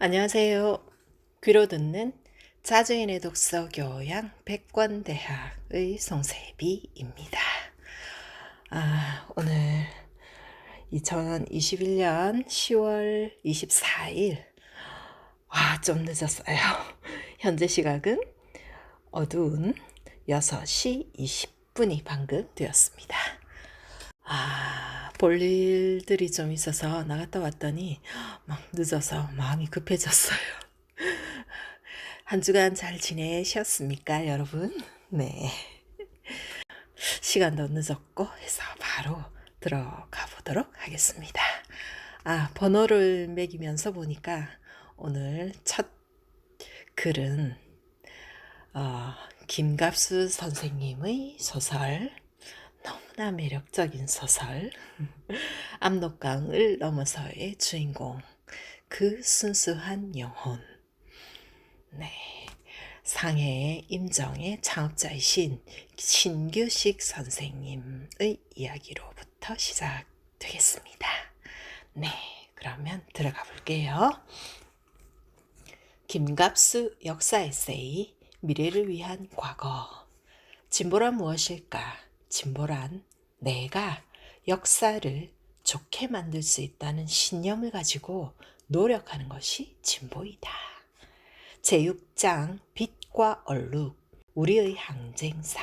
안녕하세요. 귀로 듣는 자주인의 독서 교양 백권대학의 송세비입니다. 오늘 2021년 10월 24일. 좀 늦었어요. 현재 시각은 어두운 6시 20분이 방금 되었습니다. 볼 일들이 좀 있어서 나갔다 왔더니 막 늦어서 마음이 급해졌어요. 한 주간 잘 지내셨습니까, 여러분? 네. 시간도 늦었고 해서 바로 들어가 보도록 하겠습니다. 번호를 매기면서 보니까 오늘 첫 글은 김갑수 선생님의 소설, 너무나 매력적인 소설 압록강을 넘어서의 주인공, 그 순수한 영혼. 네. 상해의 임정의 창업자이신 신규식 선생님의 이야기로부터 시작되겠습니다. 네, 그러면 들어가 볼게요. 김갑수 역사 에세이, 미래를 위한 과거. 진보란 무엇일까? 진보란 내가 역사를 좋게 만들 수 있다는 신념을 가지고 노력하는 것이 진보이다. 제6장 빛과 얼룩, 우리의 항쟁사.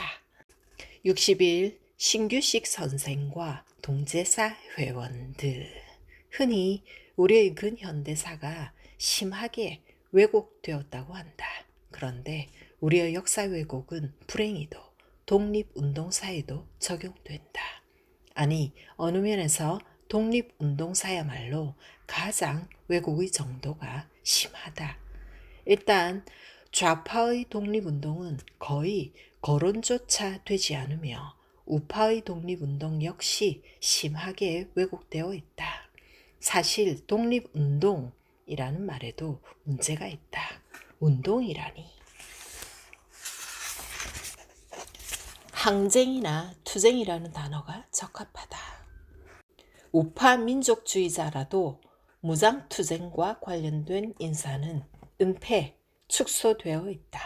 60일 신규식 선생과 동제사 회원들. 흔히 우리의 근현대사가 심하게 왜곡되었다고 한다. 그런데 우리의 역사 왜곡은 불행히도 독립운동사에도 적용된다. 아니, 어느 면에서 독립운동사야말로 가장 왜곡의 정도가 심하다. 일단 좌파의 독립운동은 거의 거론조차 되지 않으며 우파의 독립운동 역시 심하게 왜곡되어 있다. 사실 독립운동이라는 말에도 문제가 있다. 운동이라니. 항쟁이나 투쟁이라는 단어가 적합하다. 우파 민족주의자라도 무장투쟁과 관련된 인사는 은폐, 축소되어 있다.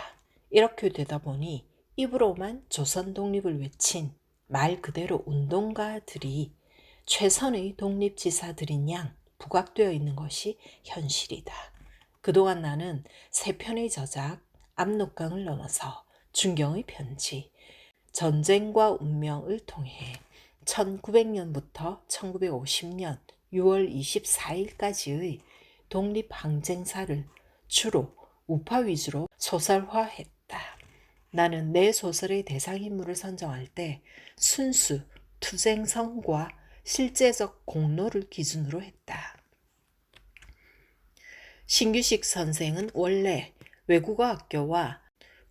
이렇게 되다 보니 입으로만 조선 독립을 외친 말 그대로 운동가들이 최선의 독립지사들인 양 부각되어 있는 것이 현실이다. 그동안 나는 세 편의 저작, 압록강을 넘어서 준경의 편지, 전쟁과 운명을 통해 1900년부터 1950년 6월 24일까지의 독립항쟁사를 주로 우파 위주로 소설화했다. 나는 내 소설의 대상인물을 선정할 때 순수 투쟁성과 실제적 공로를 기준으로 했다. 신규식 선생은 원래 외국어학교와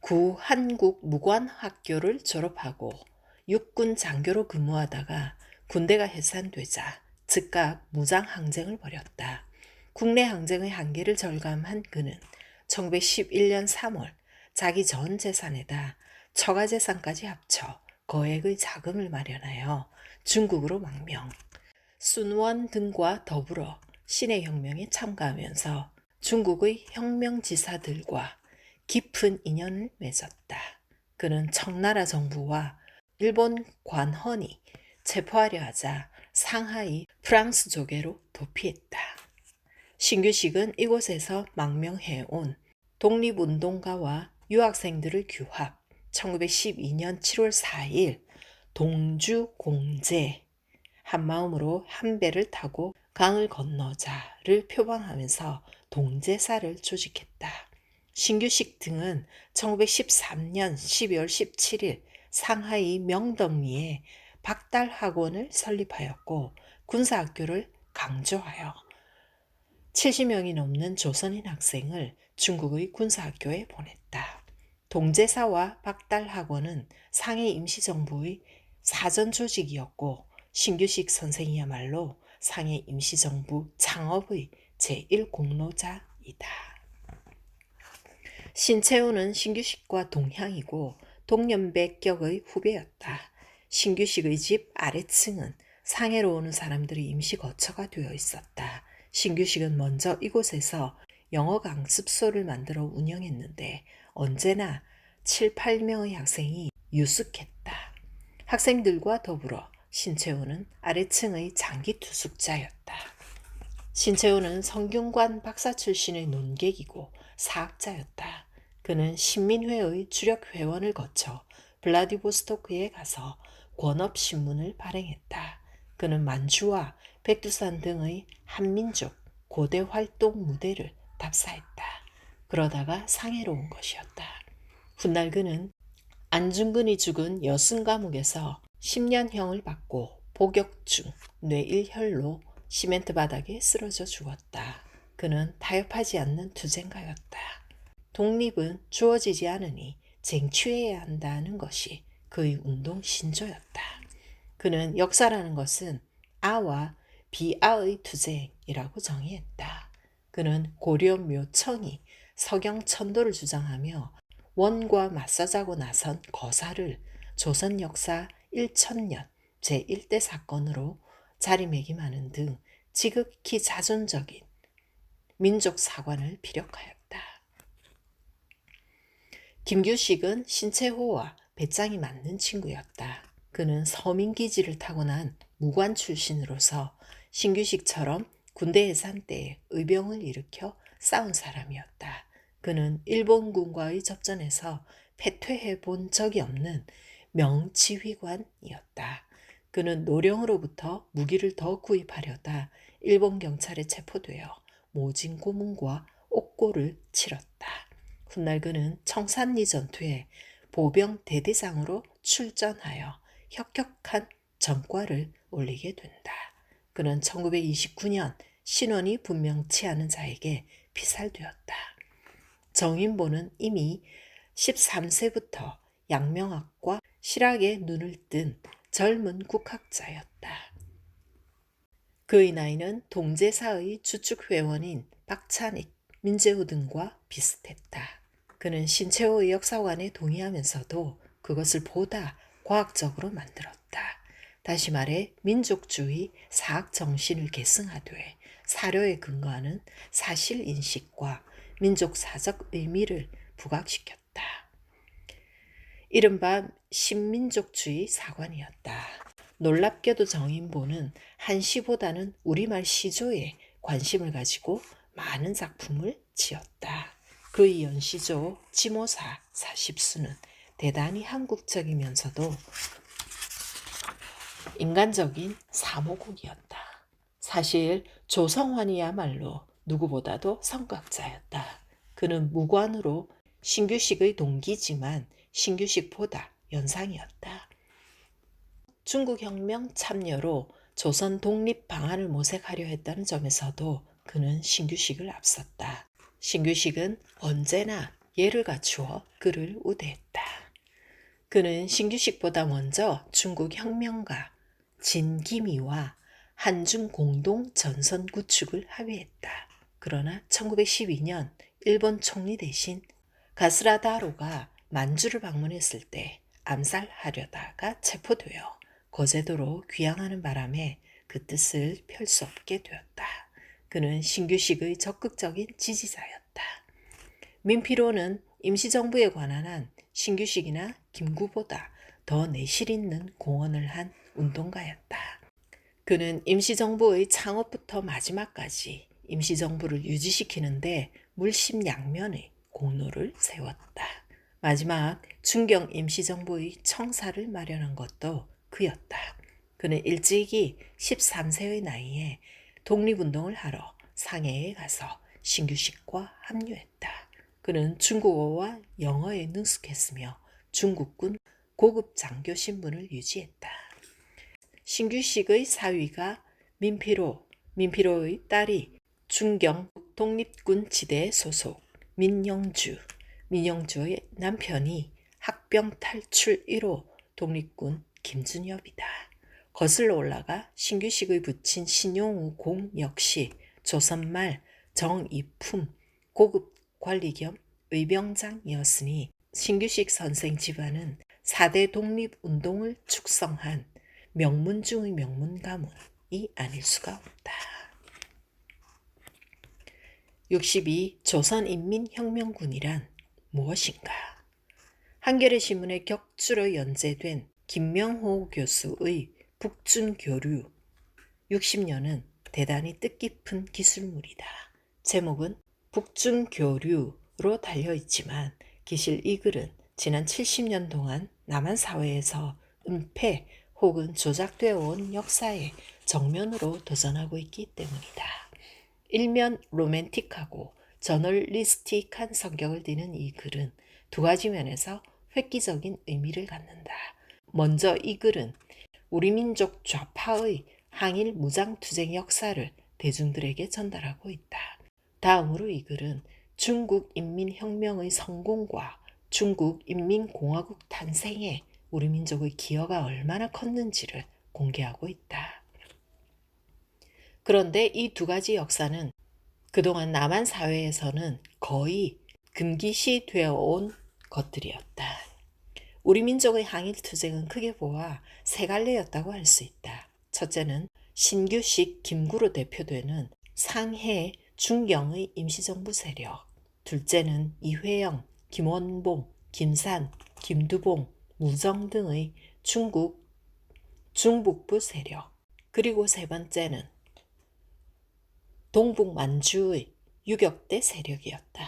구한국무관학교를 졸업하고 육군 장교로 근무하다가 군대가 해산되자 즉각 무장항쟁을 벌였다. 국내 항쟁의 한계를 절감한 그는 1911년 3월 자기 전 재산에다 처가 재산까지 합쳐 거액의 자금을 마련하여 중국으로 망명, 순원 등과 더불어 신해혁명에 참가하면서 중국의 혁명지사들과 깊은 인연을 맺었다. 그는 청나라 정부와 일본 관헌이 체포하려 하자 상하이 프랑스 조계로 도피했다. 신규식은 이곳에서 망명해온 독립운동가와 유학생들을 규합, 1912년 7월 4일 동주 공제, 한마음으로 한 배를 타고 강을 건너자를 표방하면서 동제사를 조직했다. 신규식 등은 1913년 12월 17일 상하이 명덕리에 박달학원을 설립하였고 군사학교를 강조하여 70명이 넘는 조선인 학생을 중국의 군사학교에 보냈다. 동제사와 박달학원은 상해 임시정부의 사전 조직이었고 신규식 선생이야말로 상해 임시정부 창업의 제1공로자이다. 신채호는 신규식과 동향이고 동년배격의 후배였다. 신규식의 집 아래층은 상해로 오는 사람들의 임시 거처가 되어 있었다. 신규식은 먼저 이곳에서 영어 강습소를 만들어 운영했는데 언제나 7, 8명의 학생이 유숙했다. 학생들과 더불어 신채호는 아래층의 장기 투숙자였다. 신채호는 성균관 박사 출신의 논객이고 사학자였다. 그는 신민회의 주력 회원을 거쳐 블라디보스토크에 가서 권업신문을 발행했다. 그는 만주와 백두산 등의 한민족 고대 활동 무대를 답사했다. 그러다가 상해로 온 것이었다. 훗날 그는 안중근이 죽은 여순 감옥에서 10년형을 받고 복역 중 뇌일혈로 시멘트 바닥에 쓰러져 죽었다. 그는 타협하지 않는 투쟁가였다. 독립은 주어지지 않으니 쟁취해야 한다는 것이 그의 운동 신조였다. 그는 역사라는 것은 아와 비아의 투쟁이라고 정의했다. 그는 고려 묘청이 서경 천도를 주장하며 원과 맞서자고 나선 거사를 조선 역사 1000년 제1대 사건으로 자리매김하는 등 지극히 자존적인 민족 사관을 피력하였다. 김규식은 신채호와 배짱이 맞는 친구였다. 그는 서민기질을 타고난 무관 출신으로서 신규식처럼 군대 해산 때에 의병을 일으켜 싸운 사람이었다. 그는 일본군과의 접전에서 패퇴해 본 적이 없는 명지휘관이었다. 그는 노령으로부터 무기를 더 구입하려다 일본 경찰에 체포되어 모진 고문과 옥고를 치렀다. 훗날 그는 청산리 전투에 보병 대대장으로 출전하여 혁혁한 전과를 올리게 된다. 그는 1929년 신원이 분명치 않은 자에게 피살되었다. 정인보는 이미 13세부터 양명학과 실학에 눈을 뜬 젊은 국학자였다. 그의 나이는 동제사의 주축회원인 박찬익, 민재호 등과 비슷했다. 그는 신채호의 역사관에 동의하면서도 그것을 보다 과학적으로 만들었다. 다시 말해 민족주의 사학 정신을 계승하되 사료에 근거하는 사실인식과 민족사적 의미를 부각시켰다. 이른바 신민족주의 사관이었다. 놀랍게도 정인보는 한시보다는 우리말 시조에 관심을 가지고 많은 작품을 지었다. 그의 연시조 지모사 40수는 대단히 한국적이면서도 인간적인 사모곡이었다. 사실 조성환이야말로 누구보다도 성각자였다. 그는 무관으로 신규식의 동기지만 신규식보다 연상이었다. 중국혁명 참여로 조선 독립 방안을 모색하려 했다는 점에서도 그는 신규식을 앞섰다. 신규식은 언제나 예를 갖추어 그를 우대했다. 그는 신규식보다 먼저 중국 혁명가 진기미와 한중 공동 전선 구축을 합의했다. 그러나 1912년 일본 총리 대신 가스라다로가 만주를 방문했을 때 암살하려다가 체포되어 거제도로 귀향하는 바람에 그 뜻을 펼 수 없게 되었다. 그는 신규식의 적극적인 지지자였다. 민피로는 임시정부에 관한 한 신규식이나 김구보다 더 내실 있는 공헌을 한 운동가였다. 그는 임시정부의 창업부터 마지막까지 임시정부를 유지시키는데 물심양면의 공로를 세웠다. 마지막 중경 임시정부의 청사를 마련한 것도 그였다. 그는 일찍이 13세의 나이에 독립운동을 하러 상해에 가서 신규식과 합류했다. 그는 중국어와 영어에 능숙했으며 중국군 고급 장교 신분을 유지했다. 신규식의 사위가 민피로의 딸이 중경 독립군 지대 소속 민영주의 남편이 학병 탈출 1호 독립군 김준엽이다. 거슬러 올라가 신규식의 부친 신용우 공 역시 조선말 정이품 고급 관리 겸 의병장이었으니 신규식 선생 집안은 4대 독립운동을 축성한 명문 중의 명문 가문이 아닐 수가 없다. 62. 조선인민혁명군이란 무엇인가? 한겨레 신문에 격주로 연재된 김명호 교수의 북준교류 60년은 대단히 뜻깊은 기술물이다. 제목은 북준교류로 달려있지만 기실 이 글은 지난 70년 동안 남한 사회에서 은폐 혹은 조작되어 온 역사에 정면으로 도전하고 있기 때문이다. 일면 로맨틱하고 저널리스틱한 성격을 띠는 이 글은 두 가지 면에서 획기적인 의미를 갖는다. 먼저 이 글은 우리 민족 좌파의 항일 무장투쟁 역사를 대중들에게 전달하고 있다. 다음으로 이 글은 중국 인민혁명의 성공과 중국 인민공화국 탄생에 우리 민족의 기여가 얼마나 컸는지를 공개하고 있다. 그런데 이 두 가지 역사는 그동안 남한 사회에서는 거의 금기시되어 온 것들이었다. 우리 민족의 항일투쟁은 크게 보아 세 갈래였다고 할 수 있다. 첫째는 신규식 김구로 대표되는 상해 중경의 임시정부 세력, 둘째는 이회영, 김원봉, 김산, 김두봉, 무정 등의 중북부 세력, 그리고 세 번째는 동북만주의 유격대 세력이었다.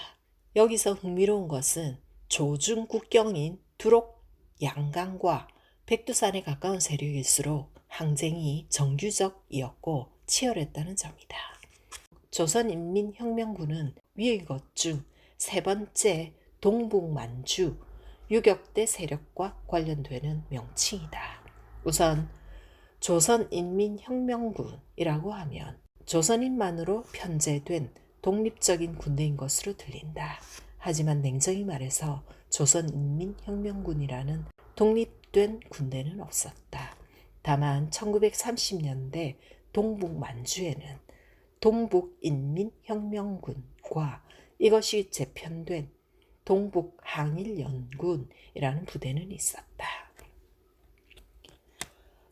여기서 흥미로운 것은 조중 국경인 두록 양강과 백두산에 가까운 세력일수록 항쟁이 정규적이었고 치열했다는 점이다. 조선인민혁명군은 위의 것 중 세 번째 동북만주 유격대 세력과 관련되는 명칭이다. 우선 조선인민혁명군이라고 하면 조선인만으로 편제된 독립적인 군대인 것으로 들린다. 하지만 냉정히 말해서 조선인민혁명군이라는 독립된 군대는 없었다. 다만 1930년대 동북만주에는 동북인민혁명군과 이것이 재편된 동북항일연군이라는 부대는 있었다.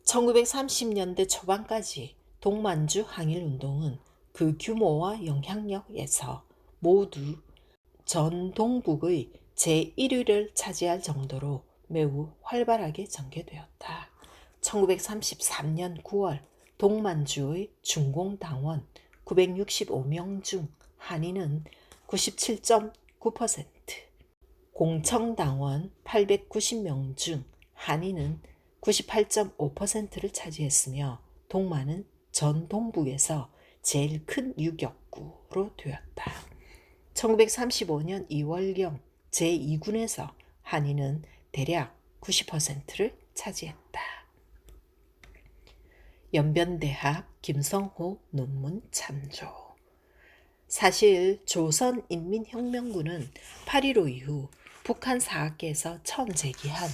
1930년대 초반까지 동만주 항일운동은 그 규모와 영향력에서 모두 전 동북의 제1위를 차지할 정도로 매우 활발하게 전개되었다. 1933년 9월 동만주의 중공당원 965명 중 한인은 97.9%, 공청당원 890명 중 한인은 98.5%를 차지했으며 동만은 전 동북에서 제일 큰 유격구로 되었다. 1935년 2월경 제2군에서 한인은 대략 90%를 차지했다. 연변대학 김성호 논문 참조. 사실 조선인민혁명군은 8.15 이후 북한 사학계에서 처음 제기한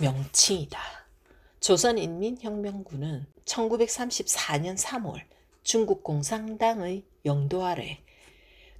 명칭이다. 조선인민혁명군은 1934년 3월 중국 공산당의 영도 아래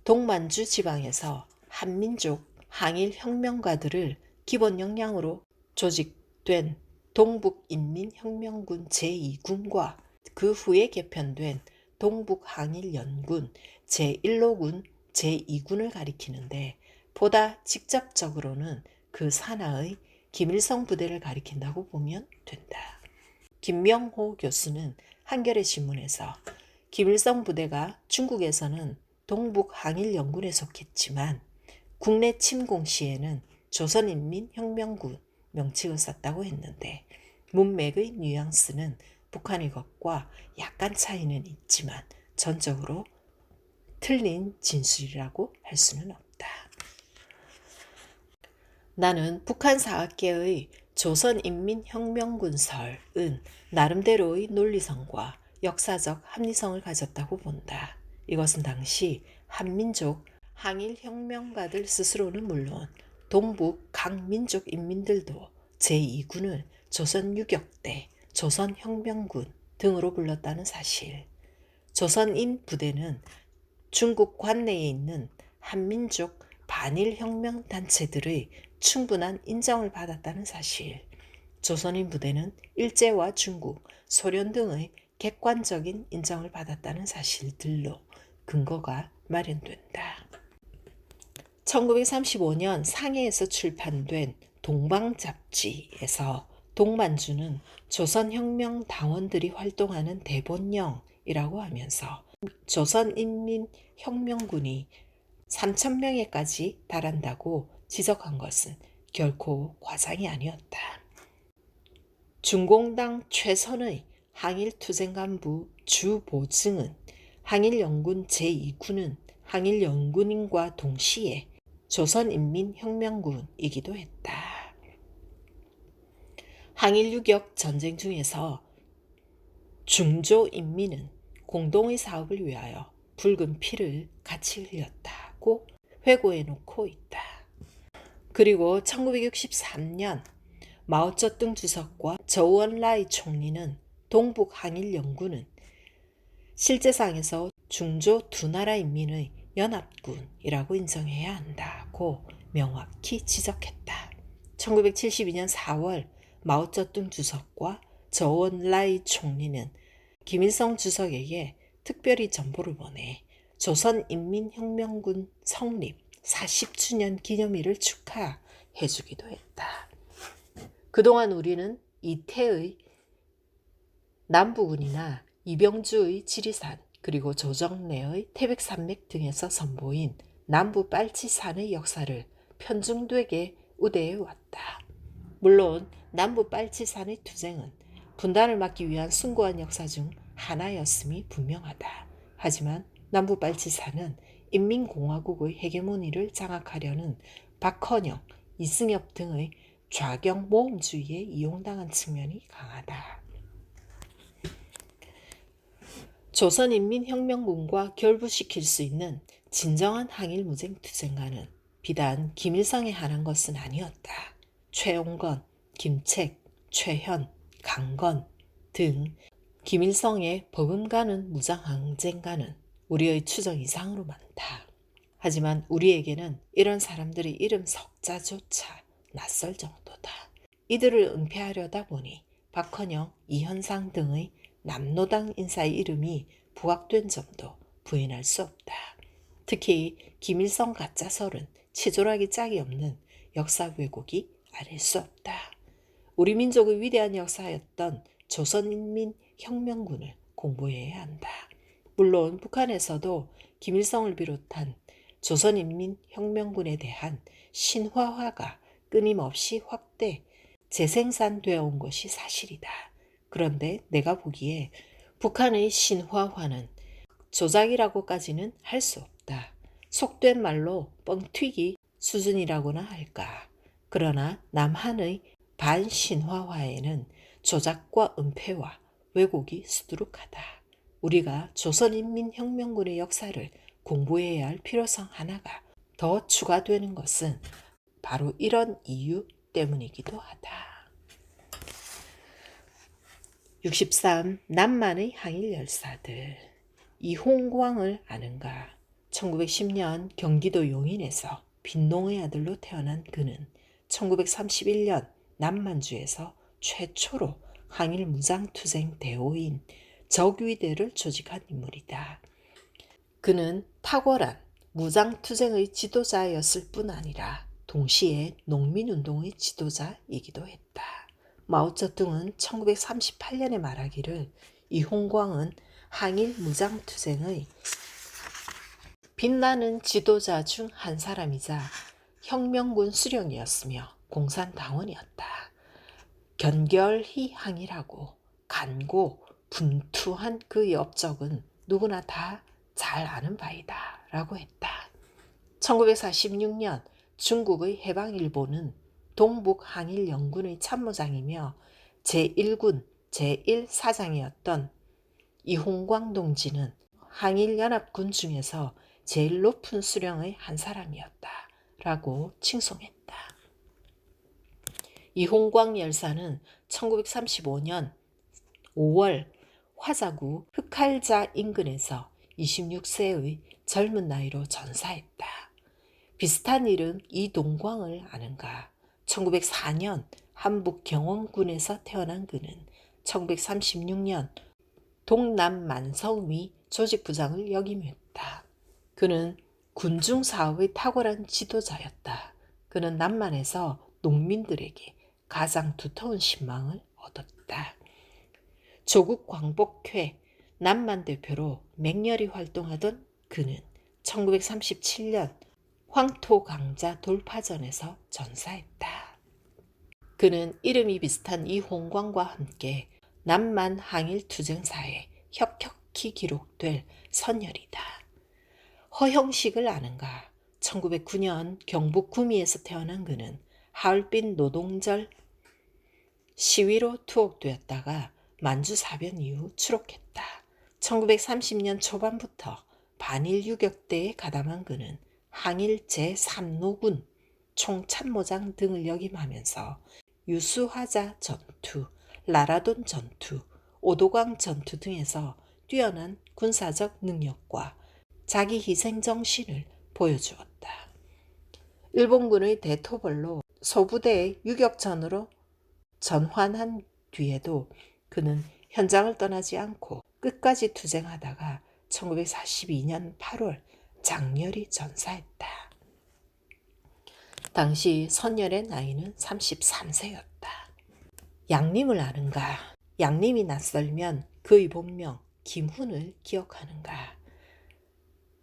동만주 지방에서 한민족 항일혁명가들을 기본 역량으로 조직된 동북인민혁명군 제2군과 그 후에 개편된 동북항일연군 제1로군 제2군을 가리키는데 보다 직접적으로는 그 산하의 김일성 부대를 가리킨다고 보면 된다. 김명호 교수는 한겨레 신문에서 김일성 부대가 중국에서는 동북항일연군에 속했지만 국내 침공 시에는 조선인민혁명군 명칭을 썼다고 했는데 문맥의 뉘앙스는 북한의 것과 약간 차이는 있지만 전적으로 틀린 진술이라고 할 수는 없다. 나는 북한 사학계의 조선인민혁명군설은 나름대로의 논리성과 역사적 합리성을 가졌다고 본다. 이것은 당시 한민족 항일혁명가들 스스로는 물론 동북 각 민족 인민들도 제2군을 조선유격대, 조선혁명군 등으로 불렀다는 사실, 조선인 부대는 중국 관내에 있는 한민족 반일혁명 단체들의 충분한 인정을 받았다는 사실, 조선인 부대는 일제와 중국, 소련 등의 객관적인 인정을 받았다는 사실들로 근거가 마련된다. 1935년 상해에서 출판된 동방 잡지에서 동만주는 조선혁명 당원들이 활동하는 대본령이라고 하면서 조선인민혁명군이 3,000명에까지 달한다고 지적한 것은 결코 과장이 아니었다. 중공당 최선의 항일투쟁 간부 주보증은 항일연군 제2군은 항일연군인과 동시에 조선인민혁명군이기도 했다. 항일유격 전쟁 중에서 중조인민은 공동의 사업을 위하여 붉은 피를 같이 흘렸다고 회고해 놓고 있다. 그리고 1963년 마오쩌둥 주석과 저우언라이 총리는 동북 항일연군은 실제상에서 중조 두 나라 인민의 연합군이라고 인정해야 한다고 명확히 지적했다. 1972년 4월 마오쩌둥 주석과 저우언라이 총리는 김일성 주석에게 특별히 전보를 보내 조선인민혁명군 성립 40주년 기념일을 축하해주기도 했다. 그동안 우리는 이태의 남부군이나 이병주의 지리산 그리고 조정래의 태백산맥 등에서 선보인 남부 빨치산의 역사를 편중되게 우대해 왔다. 물론 남부 빨치산의 투쟁은 분단을 막기 위한 숭고한 역사 중 하나였음이 분명하다. 하지만 남부 빨치산은 인민공화국의 헤게모니를 장악하려는 박헌영, 이승엽 등의 좌경 모험주의에 이용당한 측면이 강하다. 조선인민혁명군과 결부시킬 수 있는 진정한 항일무쟁 투쟁가는 비단 김일성에 한한 것은 아니었다. 최용건, 김책, 최현, 강건 등 김일성의 버금가는 무장항쟁가는 우리의 추정 이상으로 많다. 하지만 우리에게는 이런 사람들의 이름 석자조차 낯설 정도다. 이들을 은폐하려다 보니 박헌영, 이현상 등의 남노당 인사의 이름이 부각된 점도 부인할 수 없다. 특히 김일성 가짜설은 치졸하기 짝이 없는 역사 왜곡이 아닐 수 없다. 우리 민족의 위대한 역사였던 조선인민혁명군을 공부해야 한다. 물론 북한에서도 김일성을 비롯한 조선인민혁명군에 대한 신화화가 끊임없이 확대, 재생산되어 온 것이 사실이다. 그런데 내가 보기에 북한의 신화화는 조작이라고까지는 할 수 없다. 속된 말로 뻥튀기 수준이라고나 할까. 그러나 남한의 반신화화에는 조작과 은폐와 왜곡이 수두룩하다. 우리가 조선인민혁명군의 역사를 공부해야 할 필요성 하나가 더 추가되는 것은 바로 이런 이유 때문이기도 하다. 63. 남만의 항일 열사들. 이홍광을 아는가? 1910년 경기도 용인에서 빈농의 아들로 태어난 그는 1931년 남만주에서 최초로 항일 무장투쟁 대오인 적위대를 조직한 인물이다. 그는 탁월한 무장투쟁의 지도자였을 뿐 아니라 동시에 농민운동의 지도자이기도 했다. 마오쩌둥은 1938년에 말하기를 이홍광은 항일 무장투쟁의 빛나는 지도자 중 한 사람이자 혁명군 수령이었으며 공산당원이었다. 견결히 항일하고 간고 분투한 그의 업적은 누구나 다 잘 아는 바이다 라고 했다. 1946년 중국의 해방일보는 동북 항일연군의 참모장이며 제1군 제1사장이었던 이홍광 동지는 항일연합군 중에서 제일 높은 수령의 한 사람이었다 라고 칭송했다. 이홍광 열사는 1935년 5월 화자구 흑할자 인근에서 26세의 젊은 나이로 전사했다. 비슷한 이름 이동광을 아는가? 1904년 한북 경원군에서 태어난 그는 1936년 동남 만성위 조직부장을 역임했다. 그는 군중 사업의 탁월한 지도자였다. 그는 남만에서 농민들에게 가장 두터운 신망을 얻었다. 조국 광복회 남만 대표로 맹렬히 활동하던 그는 1937년 황토 강자 돌파전에서 전사했다. 그는 이름이 비슷한 이홍광과 함께 남만 항일 투쟁사에 혁혁히 기록될 선열이다. 허형식을 아는가? 1909년 경북 구미에서 태어난 그는 하얼빈 노동절 시위로 투옥되었다가 만주사변 이후 추록했다. 1930년 초반부터 반일 유격대에 가담한 그는 항일 제3노군 총참모장 등을 역임하면서 유수화자 전투, 라라돈 전투, 오도강 전투 등에서 뛰어난 군사적 능력과 자기 희생 정신을 보여주었다. 일본군의 대토벌로 소부대의 유격전으로 전환한 뒤에도 그는 현장을 떠나지 않고 끝까지 투쟁하다가 1942년 8월 장렬히 전사했다. 당시 선열의 나이는 33세였다. 양림을 아는가? 양림이 낯설면 그의 본명 김훈을 기억하는가?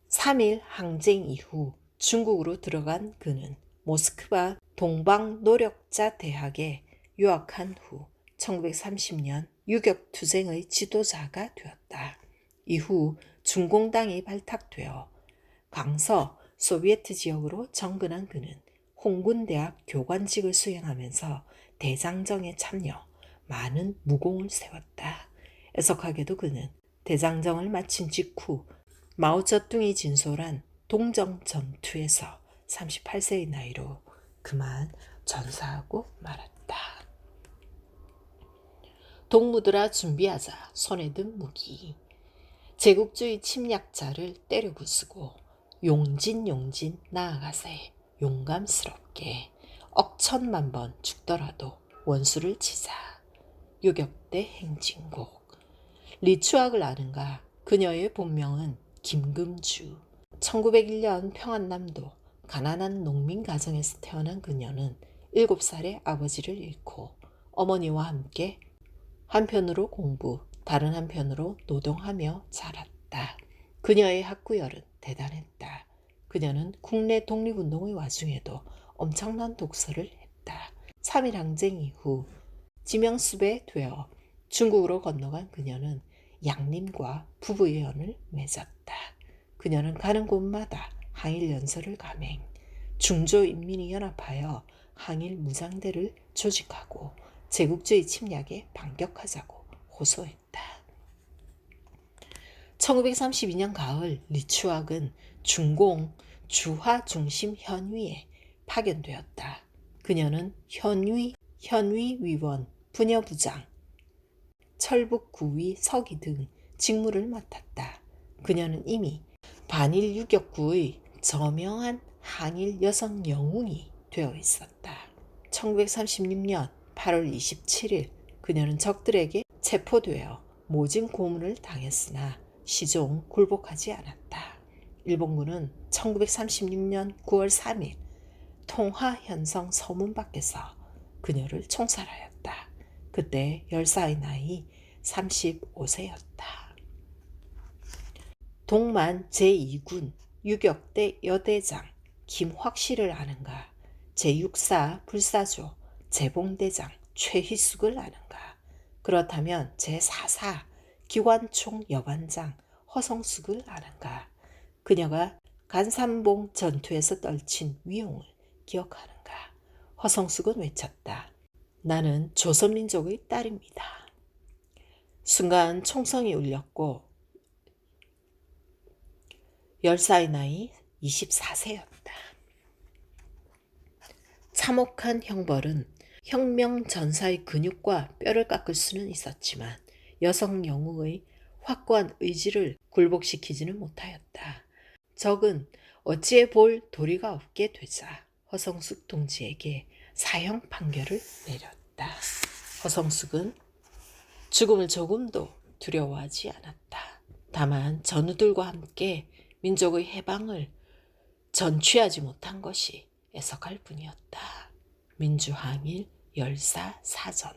3.1 항쟁 이후 중국으로 들어간 그는 모스크바 동방노력자 대학에 유학한 후 1930년 유격투쟁의 지도자가 되었다. 이후 중공당이 발탁되어 강서 소비에트 지역으로 정근한 그는 홍군대학 교관직을 수행하면서 대장정에 참여, 많은 무공을 세웠다. 애석하게도 그는 대장정을 마친 직후 마오쩌둥이 진솔한 동정 전투에서 38세의 나이로 그만 전사하고 말았다. 동무들아 준비하자. 손에 든 무기. 제국주의 침략자를 때려 부수고 용진 나아가세. 용감스럽게 억천만 번 죽더라도 원수를 치자. 유격대 행진곡. 리추학을 아는가? 그녀의 본명은 김금주. 1901년 평안남도 가난한 농민 가정에서 태어난 그녀는 7살에 아버지를 잃고 어머니와 함께 한편으로 공부, 다른 한편으로 노동하며 자랐다. 그녀의 학구열은 대단했다. 그녀는 국내 독립운동의 와중에도 엄청난 독서를 했다. 3.1 항쟁 이후 지명수배 되어 중국으로 건너간 그녀는 양림과 부부연을 맺었다. 그녀는 가는 곳마다 항일 연설을 감행, 중조인민이 연합하여 항일 무장대를 조직하고 제국주의 침략에 반격하자고 호소했다. 1932년 가을 리추학은 중공 주화 중심 현위에 파견되었다. 그녀는 현위 위원, 부녀부장, 철북구위 서기 등 직무를 맡았다. 그녀는 이미 반일 유격구의 저명한 항일 여성 영웅이 되어 있었다. 1936년 8월 27일 그녀는 적들에게 체포되어 모진 고문을 당했으나 시종 굴복하지 않았다. 일본군은 1936년 9월 3일 통화현성 서문 밖에서 그녀를 총살하였다. 그때 10살의 나이 35세였다. 동만 제2군 유격대 여대장 김확실을 아는가? 제6사 불사조 재봉대장 최희숙을 아는가? 그렇다면 제4사 기관총 여반장 허성숙을 아는가? 그녀가 간삼봉 전투에서 떨친 위용을 기억하는가? 허성숙은 외쳤다. 나는 조선민족의 딸입니다. 순간 총성이 울렸고 10살의 나이 24세였다. 참혹한 형벌은 혁명 전사의 근육과 뼈를 깎을 수는 있었지만 여성 영웅의 확고한 의지를 굴복시키지는 못하였다. 적은 어찌해 볼 도리가 없게 되자 허성숙 동지에게 사형 판결을 내렸다. 허성숙은 죽음을 조금도 두려워하지 않았다. 다만 전우들과 함께 민족의 해방을 전취하지 못한 것이 애석할 뿐이었다. 민주항일 열사사전.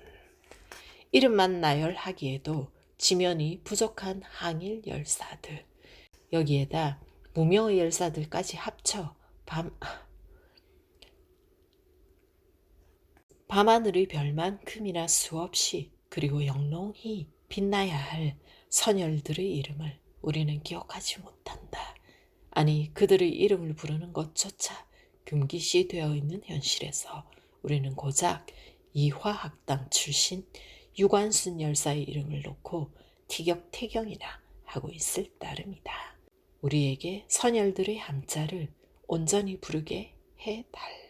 이름만 나열하기에도 지면이 부족한 항일 열사들. 여기에다 무명의 열사들까지 합쳐 밤하늘의 별만큼이나 수없이 그리고 영롱히 빛나야 할 선열들의 이름을 우리는 기억하지 못한다. 아니, 그들의 이름을 부르는 것조차 금기시되어 있는 현실에서 우리는 고작 이화학당 출신 유관순 열사의 이름을 놓고 티격태경이나 하고 있을 따름이다. 우리에게 선열들의 함자를 온전히 부르게 해달라.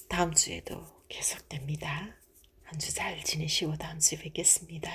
다음 주에도 계속됩니다. 한 주 잘 지내시고 다음 주에 뵙겠습니다.